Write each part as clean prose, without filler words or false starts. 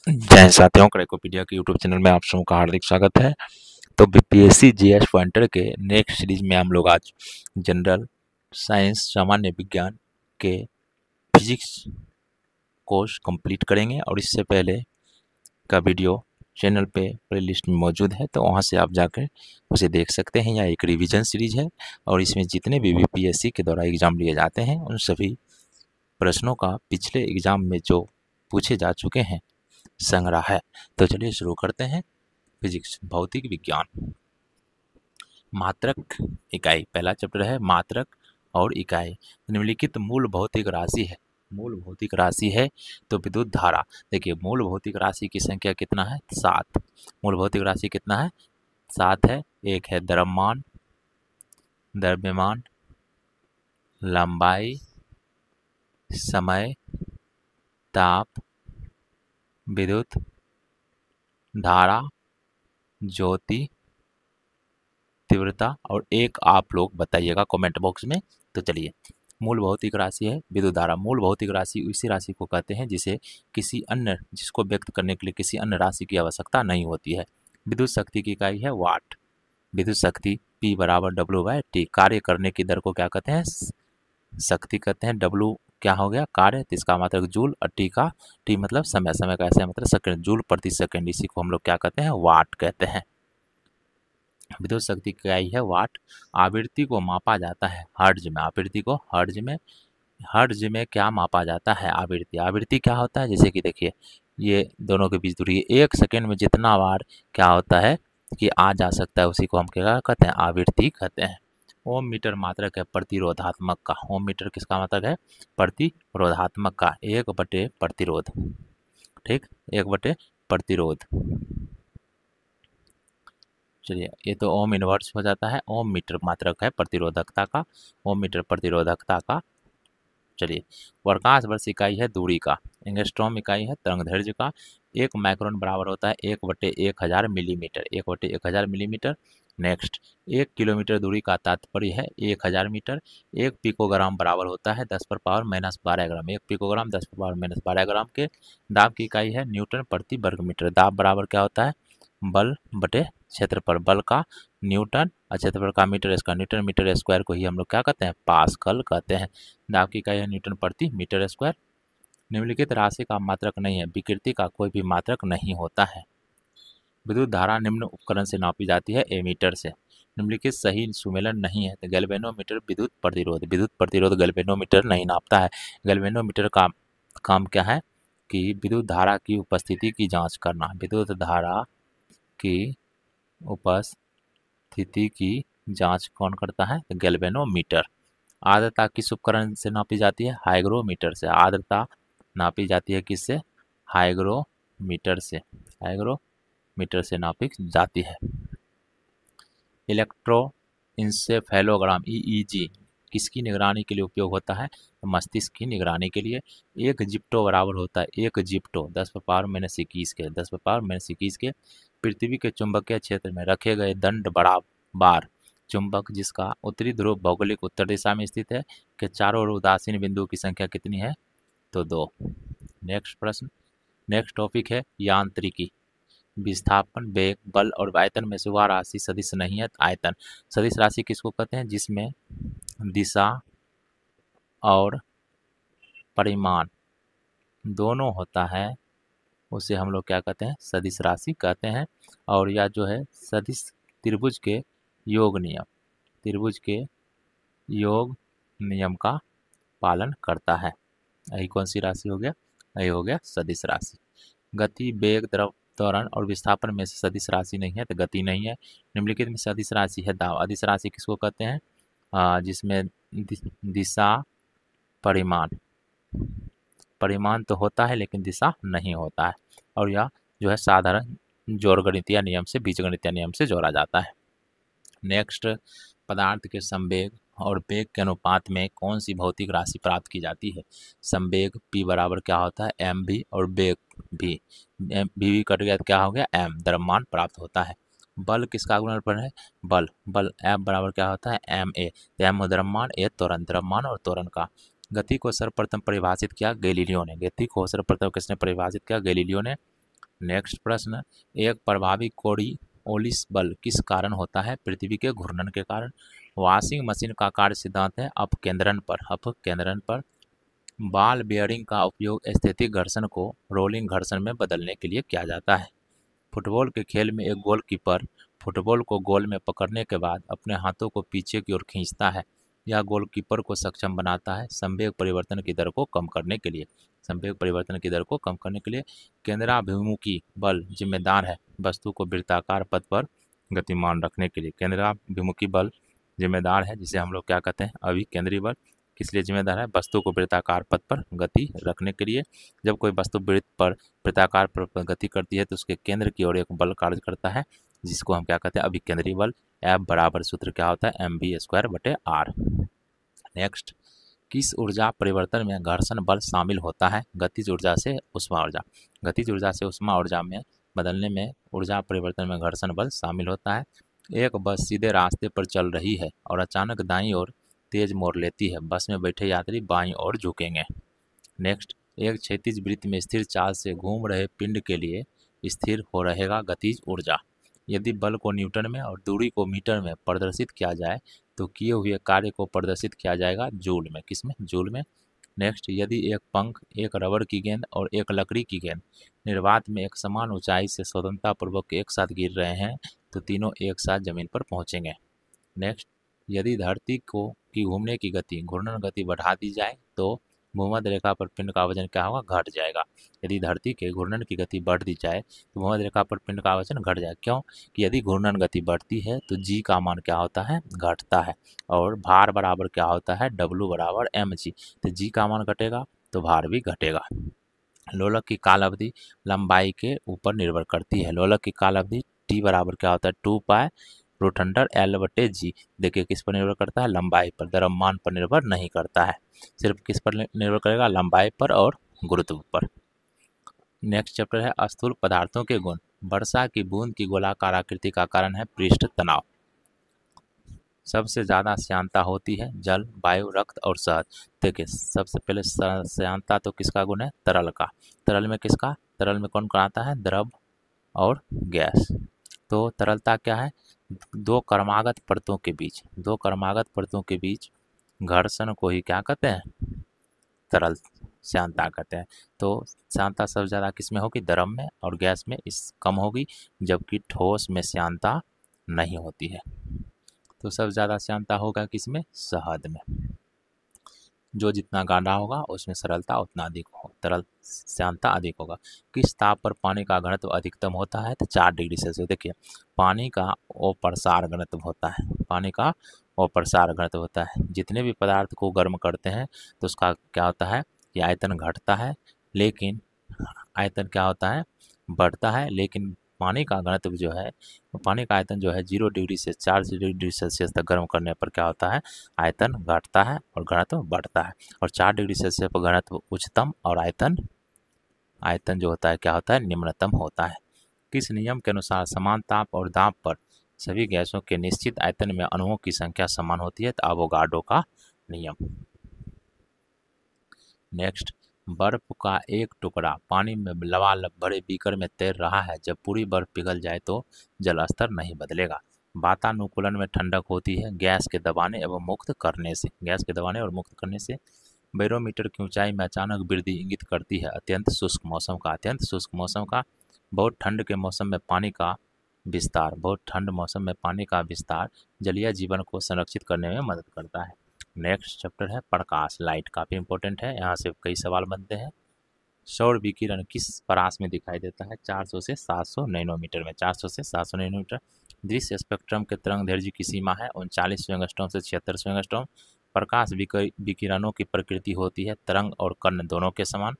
जय हिंद साथियों, क्रैकोपीडिया के यूट्यूब चैनल में आप सबों का हार्दिक स्वागत है। तो बीपीएससी जीएस पॉइंटर के नेक्स्ट सीरीज में हम लोग आज जनरल साइंस सामान्य विज्ञान के फिजिक्स कोर्स कंप्लीट करेंगे और इससे पहले का वीडियो चैनल पे प्लेलिस्ट में मौजूद है, तो वहाँ से आप जाकर उसे देख सकते हैं। यह एक रिवीजन सीरीज है और इसमें जितने भी बीपीएससी के द्वारा एग्ज़ाम लिए जाते हैं उन सभी प्रश्नों का पिछले एग्ज़ाम में जो पूछे जा चुके हैं संग्रह है। तो चलिए शुरू करते हैं। फिजिक्स भौतिक विज्ञान, मात्रक इकाई, पहला चैप्टर है मात्रक और इकाई। निम्नलिखित मूल भौतिक राशि है, मूल भौतिक राशि है तो विद्युत धारा। देखिए मूल भौतिक राशि की संख्या कितना है? 7। मूल भौतिक राशि कितना है? 7 है। एक है द्रव्यमान, द्रव्यमान, लंबाई, समय, ताप, विद्युत धारा, ज्योति, तीव्रता, और एक आप लोग बताइएगा कमेंट बॉक्स में। तो चलिए, मूल भौतिक राशि है विद्युत धारा। मूल भौतिक राशि उसी राशि को कहते हैं जिसे जिसको व्यक्त करने के लिए किसी अन्य राशि की आवश्यकता नहीं होती है। विद्युत शक्ति की इकाई है वाट। विद्युत शक्ति P बराबर W/T। कार्य करने की दर को क्या कहते हैं? शक्ति कहते हैं। W क्या हो गया? कार्य, तो इसका मतलब जूल, और T मतलब समय, समय का ऐसे मतलब सेकंड, जूल प्रति सेकंड। इसी को हम लोग क्या कहते हैं? वाट कहते हैं। विद्युत शक्ति की इकाई है वाट। आवृत्ति को मापा जाता है हर्ट्ज में। आवृत्ति को हर्ट्ज में क्या मापा जाता है? आवृत्ति। आवृत्ति क्या होता है? जैसे कि देखिए ये दोनों के बीच दूरी है, 1 सेकेंड में जितना बार क्या होता है कि आ जा सकता है, उसी को हम क्या कहते हैं? आवृत्ति कहते हैं। ओम मीटर मात्रक है प्रतिरोधात्मक का। ओम मीटर किसका मात्रक है? प्रतिरोधात्मक का। 1/प्रतिरोध, ठीक, 1/प्रतिरोध। चलिए, ये तो ओम इनवर्स हो जाता है। ओम मीटर मात्रक है प्रतिरोधकता का, ओम मीटर प्रतिरोधकता का। चलिए, प्रकाश वर्ष इकाई है दूरी का। एंगस्ट्रॉम इकाई है तरंगदैर्घ्य का। 1 माइक्रोन बराबर होता है 1/1000 मिलीमीटर। 1/1000 मिलीमीटर। नेक्स्ट, 1 किलोमीटर दूरी का तात्पर्य है 1000 मीटर। 1 पिकोग्राम बराबर होता है 10⁻⁻12 ग्राम। 1 पिकोग्राम 10⁻⁻12 ग्राम के। दाब की इकाई है न्यूटन प्रति वर्ग मीटर। दाब बराबर क्या होता है? बल बटे क्षेत्रफल। बल का न्यूटन और क्षेत्रफल का metre square. Newton metre square को ही हम लोग क्या कहते हैं? पास्कल कहते हैं। दाब की इकाई है न्यूटन प्रति मीटर स्क्वायर। निम्नलिखित राशि का मात्रक नहीं है। विकृति का कोई भी मात्रक नहीं होता है। विद्युत धारा निम्न उपकरण से नापी जाती है एमीटर से। निम्नलिखित सही सुमेलन नहीं है। तो गैल्वेनोमीटर विद्युत प्रतिरोध गैल्वेनोमीटर नहीं नापता है। गैल्वेनोमीटर का काम क्या है? कि विद्युत धारा की उपस्थिति की जांच करना। विद्युत धारा की उपस्थिति की जांच कौन करता है? तो गैल्वेनोमीटर। आर्द्रता किस उपकरण से नापी जाती है? हाइग्रोमीटर से। आर्द्रता नापी जाती है किससे? हाइग्रोमीटर से। हाइग्रोमीटर से नापी जाती है। इलेक्ट्रोइंसेफेलोग्राम EEG किसकी निगरानी के लिए उपयोग होता है? तो मस्तिष्क की निगरानी के लिए। 1 जिप्टो बराबर होता है 1 जिप्टो 10⁻⁻21 के। 10⁻⁻21 के। पृथ्वी के चुंबकीय क्षेत्र में रखे गए दंड बराबर चुंबक जिसका उत्तरी ध्रुव भौगोलिक उत्तर दिशा में स्थित है के चारों ओर उदासीन बिंदु की संख्या कितनी है? तो 2। नेक्स्ट प्रश्न, नेक्स्ट टॉपिक है यांत्रिकी। विस्थापन, वेग, बल और आयतन में से वह राशि सदिश नहीं है। आयतन सदिश राशि किसको कहते हैं? जिसमें दिशा और परिमाण दोनों होता है उसे हम लोग क्या कहते हैं? सदिश राशि कहते हैं। और यह जो है सदिश त्रिभुज के योग नियम, त्रिभुज के योग नियम का पालन करता है। यही कौन सी राशि हो गया? यही हो गया सदिश राशि। गति, वेग, द्रव, त्वरण और विस्थापन में से सदिश राशि नहीं है, तो गति नहीं है। निम्नलिखित में सदिश राशि है दाब। अदिश राशि किसको कहते हैं? जिसमें दिशा परिमाण, परिमाण तो होता है लेकिन दिशा नहीं होता है। और यह जो है साधारण जोड़गणितीय नियम से, बीजगणितीय नियम से जोड़ा जाता है। नेक्स्ट, पदार्थ के संवेग और वेग के अनुपात में कौन सी भौतिक राशि प्राप्त की जाती है? संवेग P बराबर क्या होता है? mv और वेग v। v कट गया तो क्या हो गया? m। द्रव्यमान प्राप्त होता है। बल किसका गुणनफल है? बल F बराबर क्या होता है? ma। तो m द्रव्यमान, a त्वरण। द्रव्यमान और त्वरण का। गति को सर्वप्रथम परिभाषित किया गैलीलियो ने। गति को सर्वप्रथम किसने परिभाषित किया? गैलीलियो ने। नेक्स्ट प्रश्न, एक प्रभावी कोरियोलिस बल किस कारण होता है? पृथ्वी के घूर्णन के कारण। वॉशिंग मशीन का कार्य सिद्धांत है अपकेंद्रण पर। बॉल बेयरिंग का उपयोग स्थैतिक घर्षण को रोलिंग घर्षण में बदलने के लिए किया जाता है। फुटबॉल के खेल में एक गोलकीपर फुटबॉल को गोल में पकड़ने के बाद अपने हाथों को पीछे की ओर खींचता है। यह गोलकीपर को सक्षम बनाता है संवेग परिवर्तन की दर को कम करने के लिए। केंद्राभिमुखी बल जिम्मेदार है वस्तु को वृत्ताकार पथ पर गतिमान रखने के लिए। केंद्राभिमुखी बल जिम्मेदार है, जिसे हम लोग क्या कहते हैं, अभिकेंद्री बल। किस लिए जिम्मेदार है? वस्तु को वृत्ताकार पथ पर गति रखने के लिए। जब कोई वस्तु वृत्ताकार पर गति करती है तो उसके केंद्र की ओर एक बल कार्य करता है, जिसको हम क्या कहते हैं, अभिकेंद्री बल। F बराबर सूत्र क्या होता है? mv²/r। नेक्स्ट, किस ऊर्जा परिवर्तन में घर्षण बल शामिल होता है? गतिज ऊर्जा से उष्मा ऊर्जा। गतिज ऊर्जा से उष्मा ऊर्जा में बदलने में ऊर्जा परिवर्तन में घर्षण बल शामिल होता है। एक बस सीधे रास्ते पर चल रही है और अचानक दाईं ओर तेज मोड़ लेती है। बस में बैठे यात्री बाईं ओर झुकेंगे। नेक्स्ट, एक क्षैतिज वृत्त में स्थिर चाल से घूम रहे पिंड के लिए स्थिर हो रहेगा गतिज ऊर्जा। यदि बल को न्यूटन में और दूरी को मीटर में प्रदर्शित किया जाए तो किए हुए कार्य को प्रदर्शित किया जाएगा जूल में। किसमें? जूल में। नेक्स्ट, यदि एक पंख, एक रबड़ की गेंद और एक लकड़ी की गेंद निर्वात में एक समान ऊंचाई से स्वतंत्रतापूर्वक एक साथ गिर रहे हैं तो तीनों एक साथ जमीन पर पहुंचेंगे। नेक्स्ट, यदि धरती की घूमने की गति, घूर्णन गति बढ़ा दी जाए तो भूमध्य रेखा पर पिंड का वजन क्या होगा? घट जाएगा। यदि धरती के घूर्णन की गति बढ़ दी जाए तो भूमध्य रेखा पर पिंड का वजन घट जाएगा। क्यों? कि यदि घूर्णन गति बढ़ती है तो जी का मान क्या होता है? घटता है। और भार बराबर क्या होता है? W बराबर mg। तो जी का मान घटेगा तो भार भी घटेगा। लोलक की काल अवधि लंबाई के ऊपर निर्भर करती है। लोलक की काल अवधि T बराबर क्या होता है? 2π√L/g। देखिए किस पर निर्भर करता है? लंबाई पर, द्रव्यमान पर निर्भर नहीं करता है। सिर्फ किस पर निर्भर करेगा? लंबाई पर और गुरुत्व पर। नेक्स्ट चैप्टर है स्थूल पदार्थों के गुण। वर्षा की बूंद की गोलाकार आकृति का कारण है पृष्ठ तनाव। सबसे ज़्यादा श्यानता होती है जल, वायु, रक्त और शहद। देखिए सबसे पहले श्यानता तो किसका गुण है? तरल का। तरल में किसका? तरल में कौन कौन आता है? द्रव और गैस। तो तरलता क्या है? दो क्रमागत परतों के बीच घर्षण को ही क्या कहते हैं? तरल श्यानता कहते हैं। तो श्यानता सबसे ज़्यादा किस में होगी? द्रव में, और गैस में इस कम होगी, जबकि ठोस में श्यानता नहीं होती है। तो सबसे ज़्यादा श्यानता होगा किसमें? शहद में। जो जितना गाढ़ा होगा उसमें सरलता उतना अधिक होगा, तरल श्यानता अधिक होगा। किस ताप पर पानी का घनत्व अधिकतम होता है? तो 4 डिग्री सेल्सियस। देखिए पानी का अप्रसार घनत्व होता है। जितने भी पदार्थ को गर्म करते हैं तो उसका क्या होता है कि आयतन घटता है, लेकिन आयतन क्या होता है? बढ़ता है। लेकिन पानी का घनत्व जो है, पानी का आयतन जो है 0 डिग्री से 4 डिग्री सेल्सियस तक गर्म करने पर क्या होता है? आयतन घटता है और घनत्व बढ़ता है। और 4 डिग्री सेल्सियस पर घनत्व उच्चतम और आयतन जो होता है क्या होता है? निम्नतम होता है। किस नियम के अनुसार समान ताप और दाब पर सभी गैसों के निश्चित आयतन में अणुओं की संख्या समान होती है? तो अवोगाड्रो का नियम। नेक्स्ट, बर्फ का एक टुकड़ा पानी में लबालब भरे बीकर में तैर रहा है। जब पूरी बर्फ पिघल जाए तो जल स्तर नहीं बदलेगा। वातानुकूलन में ठंडक होती है गैस के दबाने और मुक्त करने से। बैरोमीटर की ऊंचाई में अचानक वृद्धि इंगित करती है अत्यंत शुष्क मौसम का। बहुत ठंड मौसम में पानी का विस्तार जलीय जीवन को संरक्षित करने में मदद करता है। नेक्स्ट चैप्टर है प्रकाश, लाइट। काफ़ी इंपॉर्टेंट है, यहाँ से कई सवाल बनते हैं। सौर विकिरण किस परास में दिखाई देता है? 400 से 700 नैनोमीटर में। 400 से 700 नैनोमीटर। दृश्य स्पेक्ट्रम के तरंग दैर्ध्य की सीमा है 39 एंगस्ट्रॉम से 76 एंगस्ट्रॉम। प्रकाश विकिरणों की प्रकृति होती है तरंग और कण दोनों के समान।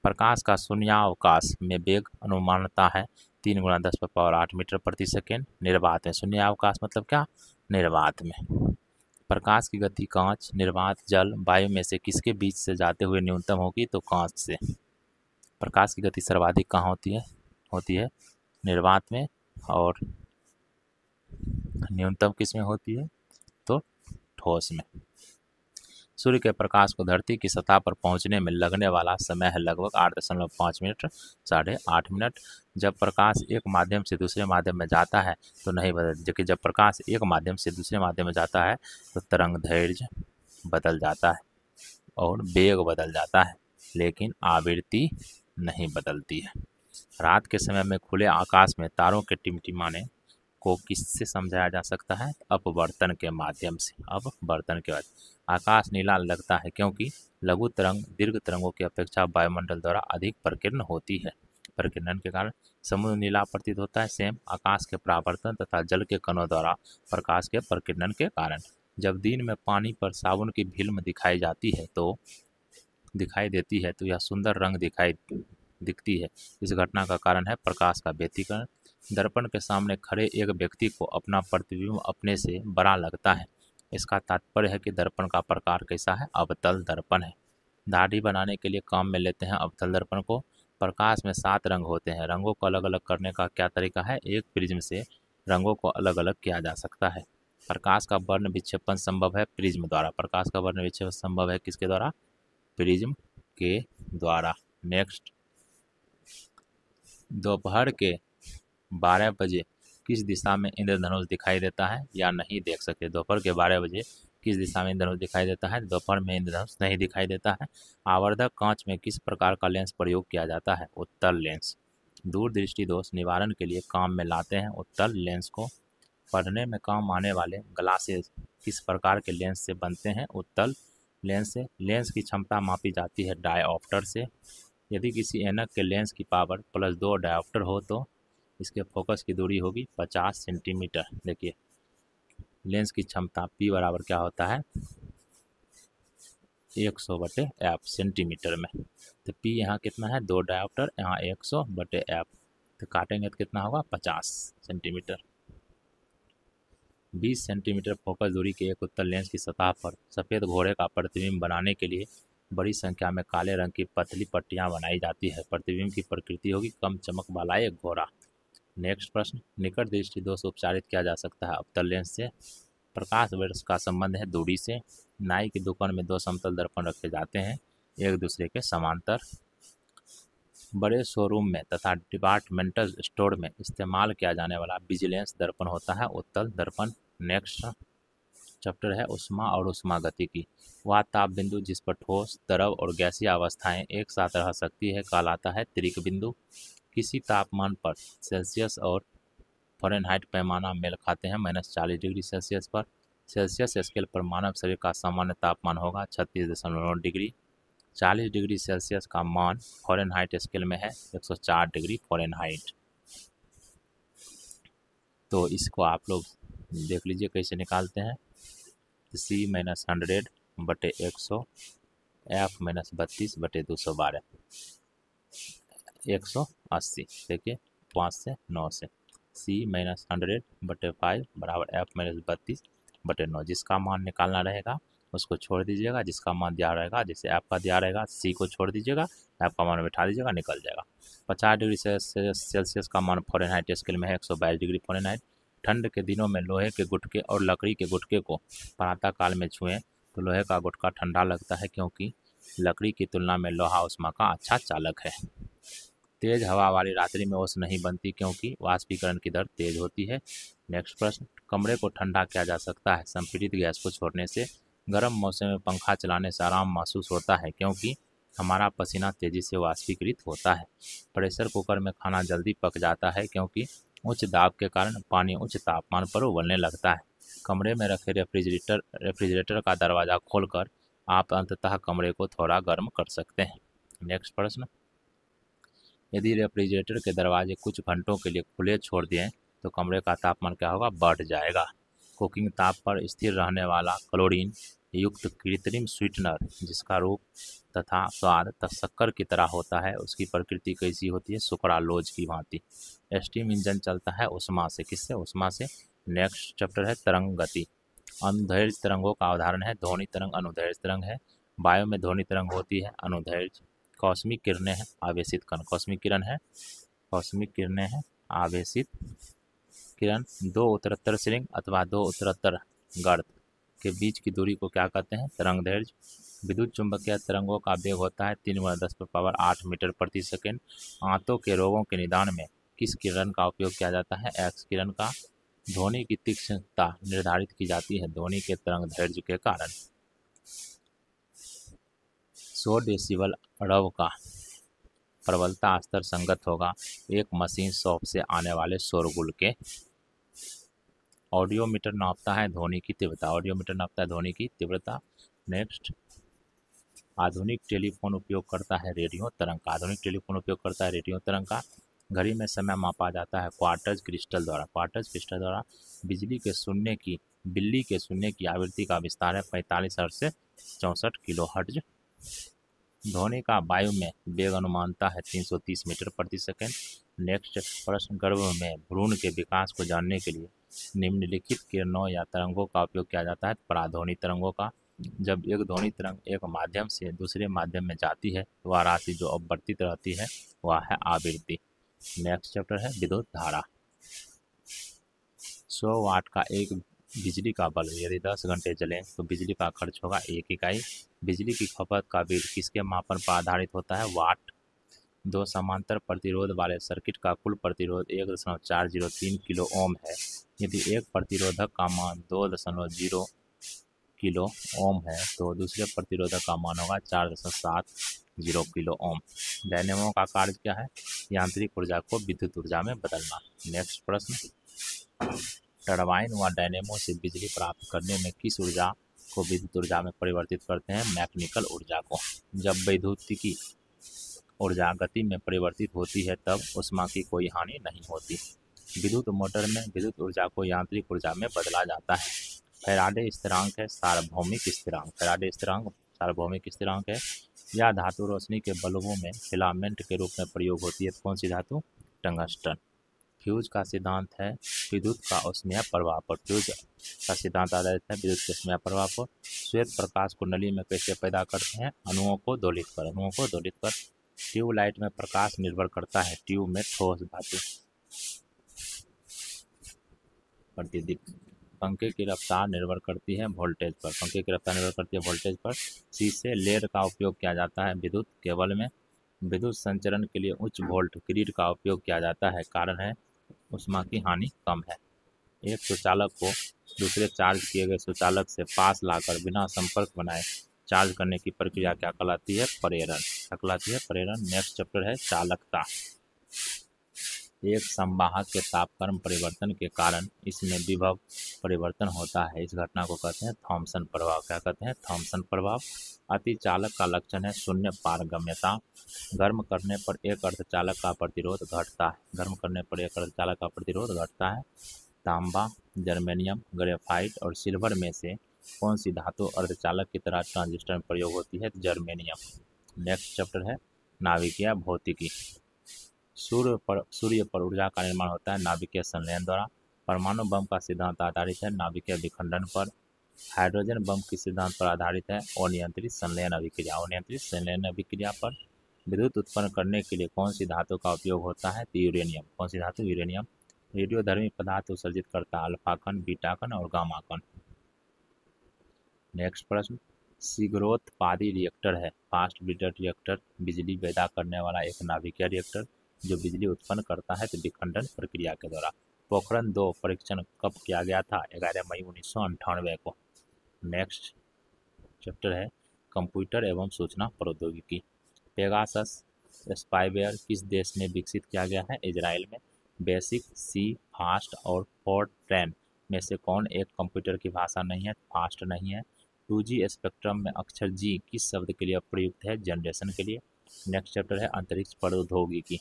प्रकाश का शून्यावकाश में वेग अनुमानता है 3 × 10⁸ मीटर प्रति सेकेंड। निर्वात में शून्यावकाश मतलब क्या? निर्वात में प्रकाश की गति कांच, निर्वात, जल, वायु में से किसके बीच से जाते हुए न्यूनतम होगी? तो कांच से। प्रकाश की गति सर्वाधिक कहाँ होती है? निर्वात में, और न्यूनतम किस में होती है? तो ठोस में। सूर्य के प्रकाश को धरती की सतह पर पहुंचने में लगने वाला समय है लगभग 8.5 मिनट, 8.5 मिनट। जब प्रकाश एक माध्यम से दूसरे माध्यम में जाता है तो नहीं बदल, जबकि जब प्रकाश एक माध्यम से दूसरे माध्यम में जाता है तो तरंग दैर्घ्य बदल जाता है और वेग बदल जाता है, लेकिन आवृत्ति नहीं बदलती है। रात के समय में खुले आकाश में तारों के टिमटिमाने को किससे समझाया जा सकता है? अपवर्तन के माध्यम से। अपवर्तन के बाद आकाश नीला लगता है क्योंकि लघु तरंग दीर्घ तरंगों की अपेक्षा वायुमंडल द्वारा अधिक प्रकीर्ण होती है। प्रकीर्णन के कारण समुद्र नीला प्रतीत होता है। सेम आकाश के परावर्तन तथा जल के कणों द्वारा प्रकाश के प्रकीर्णन के कारण जब दिन में पानी पर साबुन की फिल्म दिखाई देती है तो यह सुंदर रंग दिखती है। इस घटना का कारण है प्रकाश का व्यतिकरण। दर्पण के सामने खड़े एक व्यक्ति को अपना प्रतिबिंब अपने से बड़ा लगता है। इसका तात्पर्य है कि दर्पण का प्रकार कैसा है? अवतल दर्पण है। दाढ़ी बनाने के लिए काम में लेते हैं अवतल दर्पण को। प्रकाश में 7 रंग होते हैं। रंगों को अलग अलग करने का क्या तरीका है? एक प्रिज्म से रंगों को अलग अलग किया जा सकता है। प्रकाश का वर्ण विक्षेपण संभव है प्रिज्म द्वारा। प्रकाश का वर्ण विक्षेपण संभव है किसके द्वारा? प्रिज्म के द्वारा। नेक्स्ट, दोपहर के 12 बजे किस दिशा में इंद्रधनुष दिखाई देता है या नहीं देख सकते? दोपहर के 12 बजे किस दिशा में इंद्रधनुष दिखाई देता है? दोपहर में इंद्रधनुष नहीं दिखाई देता है। आवर्धक कांच में किस प्रकार का लेंस प्रयोग किया जाता है? उत्तल लेंस। दूरदृष्टि दोष निवारण के लिए काम में लाते हैं उत्तल लेंस को। पढ़ने में काम आने वाले ग्लासेस किस प्रकार के लेंस से बनते हैं? उत्तल लेंस से। लेंस की क्षमता मापी जाती है डायऑप्टर से। यदि किसी ऐनक के लेंस की पावर +2 डायऑप्टर हो तो इसके फोकस की दूरी होगी 50 सेंटीमीटर। देखिए लेंस की क्षमता P बराबर क्या होता है? 100/f सेंटीमीटर में। तो P यहाँ कितना है? 2 डायऑप्टर, यहाँ 100/f, तो काटेंगे तो कितना होगा? 50 सेंटीमीटर। 20 सेंटीमीटर फोकस दूरी के एक उत्तल लेंस की सतह पर सफ़ेद घोड़े का प्रतिबिंब बनाने के लिए बड़ी संख्या में काले रंग की पतली पट्टियां बनाई जाती है। प्रतिबिंब की प्रकृति होगी कम चमक वाला एक घोड़ा। नेक्स्ट प्रश्न, निकट दृष्टि दोष उपचारित किया जा सकता है अवतल लेंस से। प्रकाश वर्ष का संबंध है दूरी से। नाई की दुकान में 2 समतल दर्पण रखे जाते हैं एक दूसरे के समांतर। बड़े शोरूम में तथा डिपार्टमेंटल स्टोर में इस्तेमाल किया जाने वाला विजिलेंस दर्पण होता है उत्तल दर्पण। नेक्स्ट चैप्टर है उष्मा और उष्मागतिकी। वह ताप बिंदु जिस पर ठोस, तरल और गैसीय अवस्थाएं एक साथ रह सकती है कहलाता है त्रिक बिंदु। किसी तापमान पर सेल्सियस और फ़ारेनहाइट पैमाना मेल खाते हैं -40 डिग्री सेल्सियस पर। सेल्सियस स्केल पर मानव शरीर का सामान्य तापमान होगा 36.9 डिग्री। 40 डिग्री सेल्सियस का मान फ़ारेनहाइट स्केल में है 104 डिग्री फ़ारेनहाइट। तो इसको आप लोग देख लीजिए कैसे निकालते हैं। C-100/100 F-32/212 180। देखिए 5 से 9 से C-100/5 बराबर F-32/9। जिसका मान निकालना रहेगा उसको छोड़ दीजिएगा, जिसका मान दिया रहेगा, जैसे F का दिया रहेगा C को छोड़ दीजिएगा, F का मान बैठा दीजिएगा, निकल जाएगा। 50 डिग्री सेल्सियस का मान फ़ारेनहाइट स्केल में है 122 डिग्री फ़ारेनहाइट। ठंड के दिनों में लोहे के गुटके और लकड़ी के गुटके को प्रातः काल में छुएं तो लोहे का गुटका ठंडा लगता है क्योंकि लकड़ी की तुलना में लोहा उष्मा का अच्छा चालक है। तेज हवा वाली रात्रि में ओस नहीं बनती क्योंकि वाष्पीकरण की दर तेज होती है। नेक्स्ट प्रश्न, कमरे को ठंडा किया जा सकता है संपीड़ित गैस को छोड़ने से। गर्म मौसम में पंखा चलाने से आराम महसूस होता है क्योंकि हमारा पसीना तेजी से वाष्पीकृत होता है। प्रेशर कुकर में खाना जल्दी पक जाता है क्योंकि उच्च दाब के कारण पानी उच्च तापमान पर उबलने लगता है। कमरे में रखे रेफ्रिजरेटर का दरवाज़ा खोलकर आप अंततः कमरे को थोड़ा गर्म कर सकते हैं। नेक्स्ट प्रश्न, यदि रेफ्रिजरेटर के दरवाजे कुछ घंटों के लिए खुले छोड़ दें तो कमरे का तापमान क्या होगा? बढ़ जाएगा। कुकिंग ताप पर स्थिर रहने वाला क्लोरीन युक्त कृत्रिम स्वीटनर जिसका रूप तथा स्वाद शक्कर की तरह होता है उसकी प्रकृति कैसी होती है? सुक्रालोज की भांति। स्टीम इंजन चलता है उष्मा से। किससे? उष्मा से। नेक्स्ट चैप्टर है तरंग गति। अनुदैर्घ्य तरंगों का उदाहरण है ध्वनि तरंग, अनुदैर्घ्य तरंग है। वायु में ध्वनि तरंग होती है अनुदैर्घ्य। कॉस्मिक किरणें हैं आवेशित कण। कॉस्मिक किरण है, कॉस्मिक किरणें हैं आवेशित किरण। 2 उत्तरोत्तर श्रृंग अथवा 2 उत्तरोत्तर गर्त के बीच की दूरी को क्या कहते हैं? तरंगदैर्घ्य। विद्युत चुंबकीय तरंगों का वेग होता है 3×10⁸ मीटर प्रति सेकेंड। आंतों के रोगों के निदान में किस किरण का उपयोग किया जाता है? एक्स किरण का। ध्वनि की तीक्ष्णता निर्धारित की जाती है ध्वनि के तरंगदैर्घ्य के कारण। 100 डेसिबल रव का प्रबलता स्तर संगत होगा एक मशीन शॉप से आने वाले शोरगुल के। ऑडियोमीटर नापता है ध्वनि की तीव्रता। ऑडियोमीटर नापता है ध्वनि की तीव्रता। नेक्स्ट, आधुनिक टेलीफोन उपयोग करता है रेडियो तरंग का। आधुनिक टेलीफोन उपयोग करता है रेडियो तरंग का। घड़ी में समय मापा जाता है क्वार्टज क्रिस्टल द्वारा। क्वार्टज क्रिस्टल द्वारा। बिल्ली के सुनने की आवृत्ति का विस्तार है 45 हर्ट्ज से 64 किलोहर्ट्ज। ध्वनि का वायु में वेग अनुमानता है 330 मीटर प्रति सेकेंड। नेक्स्ट प्रश्न, गर्भ में भ्रूण के विकास को जानने के लिए निम्नलिखित किरणों या तरंगों का उपयोग किया जाता है? पराध्वनि तरंगों का। जब एक ध्वनि तरंग एक माध्यम से दूसरे माध्यम में जाती है वह राशि जो अपवर्तित रहती है वह है आवृत्ति। नेक्स्ट चैप्टर है विद्युत धारा। 100 वाट का एक बिजली का बल्ब यदि 10 घंटे जले तो बिजली का खर्च होगा 1 इकाई। बिजली की खपत का बिल किसके मापन पर आधारित होता है? वाट। 2 समांतर प्रतिरोध वाले सर्किट का कुल प्रतिरोध 1.403 किलो ओम है। यदि एक प्रतिरोधक का मान 2.0 किलो ओम है तो दूसरे प्रतिरोधक का मान होगा 4.70 किलो ओम। डायनेमो का कार्य क्या है? यांत्रिक ऊर्जा को विद्युत ऊर्जा में बदलना। नेक्स्ट प्रश्न, टरबाइन व डायनेमो से बिजली प्राप्त करने में किस ऊर्जा को विद्युत ऊर्जा में परिवर्तित करते हैं? मैकेनिकल ऊर्जा को। जब वैद्युतिकी ऊर्जा गति में परिवर्तित होती है तब ऊष्मा की कोई हानि नहीं होती। विद्युत मोटर में विद्युत ऊर्जा को यांत्रिक ऊर्जा में बदला जाता है। फैराडे स्थिरांक है सार्वभौमिक स्थिरांक। फैराडे स्थिरांक सार्वभौमिक स्थिरांक है। यह धातु रोशनी के बल्बों में फिलामेंट के रूप में प्रयोग होती है। कौन सी धातु? टंगस्टन। फ्यूज का सिद्धांत है विद्युत का ऊष्मीय प्रभाव पर। फ्यूज का सिद्धांत आधारित है विद्युत के ऊष्मीय प्रभाव पर। श्वेत प्रकाश को नली में कैसे पैदा करते हैं? अणुओं को दोलित कर। ट्यूबलाइट में प्रकाश निर्भर करता है ट्यूब में ठोस धातु। प्रतिदीप। पंखे की रफ्तार निर्भर करती है वोल्टेज पर। शीशे लेड का उपयोग किया जाता है विद्युत केबल में। विद्युत संचरण के लिए उच्च वोल्ट ग्रिड का उपयोग किया जाता है। कारण है ऊष्मा की हानि कम है। एक सुचालक को दूसरे चार्ज किए गए सुचालक से पास लाकर बिना संपर्क बनाए चार्ज करने की प्रक्रिया क्या कहलाती है? प्रेरण। नेक्स्ट चैप्टर है चालकता। एक संवाहक के तापक्रम परिवर्तन के कारण इसमें विभव परिवर्तन होता है। इस घटना को कहते हैं थॉमसन प्रभाव। क्या कहते हैं? थॉमसन प्रभाव। अतिचालक का लक्षण है शून्य पारगम्यता। गर्म करने पर एक अर्धचालक का प्रतिरोध घटता है। तांबा, जर्मेनियम, ग्रेफाइट और सिल्वर में से कौन सी धातु अर्धचालक की तरह ट्रांजिस्टर में प्रयोग होती है? जर्मेनियम। नेक्स्ट चैप्टर है नाभिकीय भौतिकी। सूर्य पर ऊर्जा का निर्माण होता है नाभिकीय संलयन द्वारा। परमाणु बम का सिद्धांत आधारित है नाभिकीय विखंडन पर। हाइड्रोजन बम के सिद्धांत पर आधारित है अनियंत्रित संलयन अभिक्रिया पर। विद्युत उत्पन्न करने के लिए कौन सी धातु का उपयोग होता है? यूरेनियम। कौन सी धातु? यूरेनियम। रेडियोधर्मी पदार्थ उत्सर्जित करता है अल्फा कण, बीटा कण और गामा कण। नेक्स्ट प्रश्न, शीघ्रोत्पादी रिएक्टर है फास्ट ब्रीडर रिएक्टर बिजली पैदा करने वाला एक नाभिकीय रिएक्टर जो बिजली उत्पन्न करता है तो विखंडन प्रक्रिया के द्वारा। पोखरण 2 परीक्षण कब किया गया था? 11 मई 1998 को। नेक्स्ट चैप्टर है कंप्यूटर एवं सूचना प्रौद्योगिकी। पेगासस स्पाईवेयर किस देश में विकसित किया गया है? इजराइल में। बेसिक, सी, फास्ट और फोर्ट्रैन में से कौन एक कंप्यूटर की भाषा नहीं है? फास्ट नहीं है। 2G स्पेक्ट्रम में अक्षर G किस शब्द के लिए प्रयुक्त है? जनरेशन के लिए। नेक्स्ट चैप्टर है अंतरिक्ष प्रौद्योगिकी।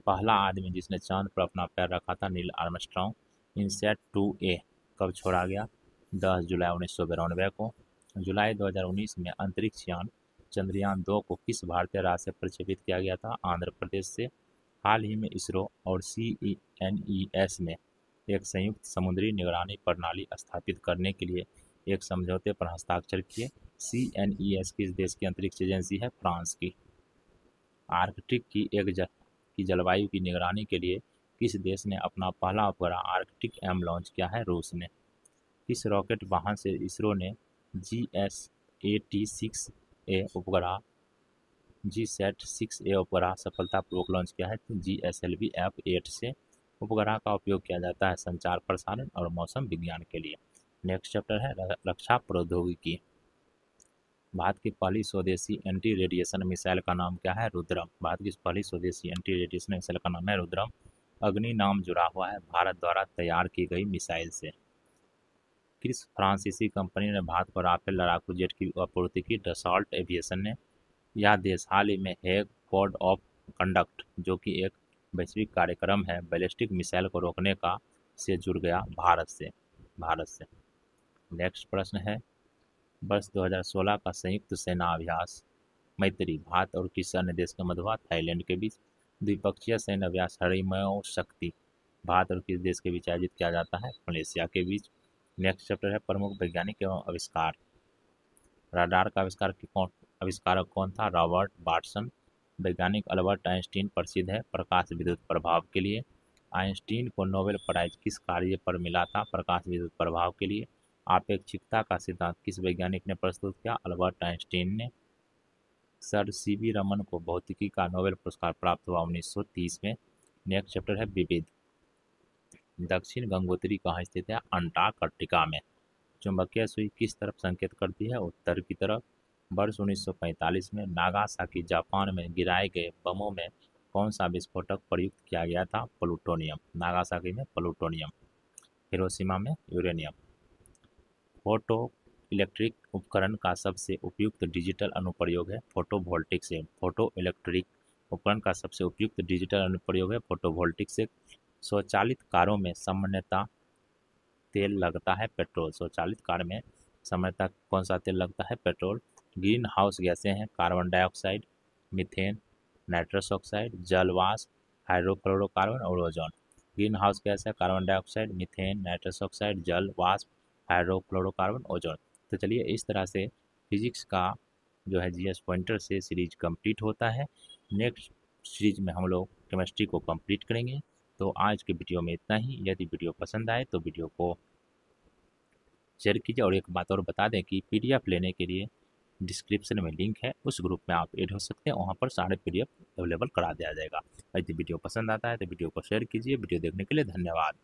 पहला आदमी जिसने चांद पर अपना पैर रखा था नील आर्मस्ट्रॉन्ग। इनसैट 2A कब छोड़ा गया? 10 जुलाई 1992 को। जुलाई 2019 में अंतरिक्ष यान चंद्रयान 2 को किस भारतीय राज्य से प्रक्षेपित किया गया था? आंध्र प्रदेश से। हाल ही में इसरो और CNES में एक संयुक्त समुद्री निगरानी प्रणाली स्थापित करने के लिए एक समझौते पर हस्ताक्षर किए। CNES किस देश की अंतरिक्ष एजेंसी है? फ्रांस की। आर्कटिक की जलवायु की निगरानी के लिए किस देश ने अपना पहला उपग्रह आर्कटिक एम लॉन्च किया है? रूस ने। किस रॉकेट वाहन से इसरो ने GSAT-6A उपग्रह GSAT-6A उपग्रह सफलतापूर्वक लॉन्च किया है? तो GSLV F8 से उपग्रह का उपयोग किया जाता है संचार, प्रसारण और मौसम विज्ञान के लिए। नेक्स्ट चैप्टर है रक्षा प्रौद्योगिकी। भारत की पहली स्वदेशी एंटी रेडिएशन मिसाइल का नाम क्या है? रुद्रम। भारत की पहली स्वदेशी एंटी रेडिएशन मिसाइल का नाम है रुद्रम। अग्नि नाम जुड़ा हुआ है भारत द्वारा तैयार की गई मिसाइल से। किस फ्रांसीसी कंपनी ने भारत को राफेल लड़ाकू जेट की आपूर्ति की? डसॉल्ट एविएशन ने। यह देश हाल ही में हेग कोड ऑफ कंडक्ट, जो कि एक वैश्विक कार्यक्रम है बैलिस्टिक मिसाइल को रोकने का, से जुड़ गया भारत से। नेक्स्ट प्रश्न है वर्ष 2016 का संयुक्त सेना अभ्यास मैत्री भारत और किस अन्य देश के मध्य हुआ? थाईलैंड के बीच। द्विपक्षीय सैन्य अभ्यास हरिमयो शक्ति भारत और किस देश के बीच आयोजित किया जाता है? मलेशिया के बीच। नेक्स्ट चैप्टर है प्रमुख वैज्ञानिक एवं आविष्कार। रडार का आविष्कारक कौन था? Robert Watson. वैज्ञानिक अल्बर्ट आइंस्टीन प्रसिद्ध है प्रकाश विद्युत प्रभाव के लिए। आइंस्टीन को नोबेल प्राइज किस कार्य पर मिला था? प्रकाश विद्युत प्रभाव के लिए। आपेक्षिकता का सिद्धांत किस वैज्ञानिक ने प्रस्तुत किया? अल्बर्ट आइंस्टीन ने। सर सीवी रमन को भौतिकी का नोबेल पुरस्कार प्राप्त हुआ 1930 में। नेक्स्ट चैप्टर है विविध। दक्षिण गंगोत्री कहाँ स्थित है? अंटार्कटिका में। चुंबकीय सुई किस तरफ संकेत करती है? उत्तर की तरफ। वर्ष 1945 में नागासाकी जापान में गिराए गए बमों में कौन सा विस्फोटक प्रयुक्त किया गया था? प्लूटोनियम। नागासाकी में प्लूटोनियम, हिरोशिमा में यूरेनियम। फोटो इलेक्ट्रिक उपकरण का सबसे उपयुक्त डिजिटल अनुप्रयोग है फोटोवोल्टिक से। फोटो इलेक्ट्रिक उपकरण का सबसे उपयुक्त डिजिटल अनुप्रयोग है फोटोवोल्टिक से। स्वचालित कारों में सामान्यतः तेल लगता है पेट्रोल। स्वचालित कार में सामान्यतः कौन सा तेल लगता है? पेट्रोल। ग्रीन हाउस गैसें हैं carbon dioxide, methane, nitrous oxide, जल वाष्प, हाइड्रोक्लोरोकार्बन और ओजोन। ग्रीन हाउस गैस है carbon dioxide, methane, nitrous oxide, जल वाष्प, हाइड्रोक्लोरोकार्बन, ओजोन। तो चलिए इस तरह से फिजिक्स का जो है जीएस पॉइंटर से सीरीज कंप्लीट होता है। नेक्स्ट सीरीज में हम लोग केमिस्ट्री को कंप्लीट करेंगे। तो आज के वीडियो में इतना ही। यदि वीडियो पसंद आए तो वीडियो को शेयर कीजिए। और एक बात और बता दें कि पीडीएफ लेने के लिए डिस्क्रिप्शन में लिंक है, उस ग्रुप में आप ऐड हो सकते हैं। वहाँ पर सारे पीडीएफ अवेलेबल करा दिया जाएगा। यदि वीडियो पसंद आता है तो वीडियो को शेयर कीजिए। वीडियो देखने के लिए धन्यवाद।